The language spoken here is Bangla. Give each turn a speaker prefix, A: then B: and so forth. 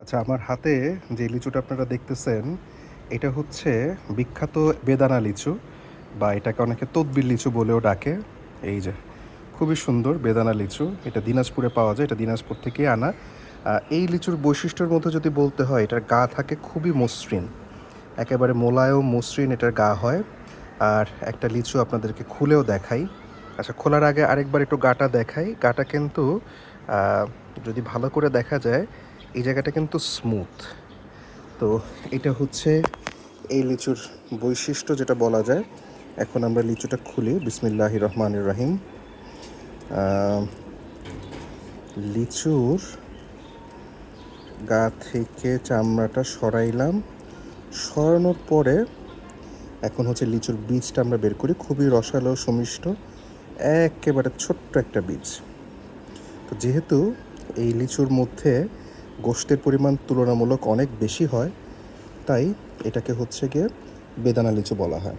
A: আচ্ছা, আমার হাতে যে লিচুটা আপনারা দেখতেছেন, এটা হচ্ছে বিখ্যাত বেদানা লিচু বা এটাকে অনেকে তদবির লিচু বলেও ডাকে। এই যে খুবই সুন্দর বেদানা লিচু। এটা দিনাজপুরে পাওয়া যায়। এটা দিনাজপুর থেকেই আনা। এই লিচুর বৈশিষ্ট্যের মধ্যে যদি বলতে হয়, এটার গা থাকে খুবই মসৃণ। একেবারে মোলায়েম মসৃণ এটার গা হয়। আর একটা লিচু আপনাদেরকে খুলেও দেখাই। আচ্ছা, খোলার আগে আরেকবার একটু গাটা দেখাই। গাটা কিন্তু আ যদি ভালো করে দেখা যায়, এই জায়গাটা কিন্তু স্মুথ। তো এটা হচ্ছে এই লিচুর বৈশিষ্ট্য যেটা বলা যায়। এখন আমরা লিচুটা খুলি। বিসমিল্লাহির রহমানির রহিম। লিচুর গা থেকে চামড়াটা সরাইলাম। সরানোর পরে এখন হচ্ছে লিচুর বীজটা আমরা বের করি। খুবই রসালো সমিষ্ট, একেবারে ছোট্ট একটা বীজ। তো যেহেতু এই লিচুর মধ্যে গোশতের পরিমাণ তুলনামূলক অনেক বেশি হয়, তাই এটাকে হচ্ছে গিয়ে বেদানা লিচু বলা হয়।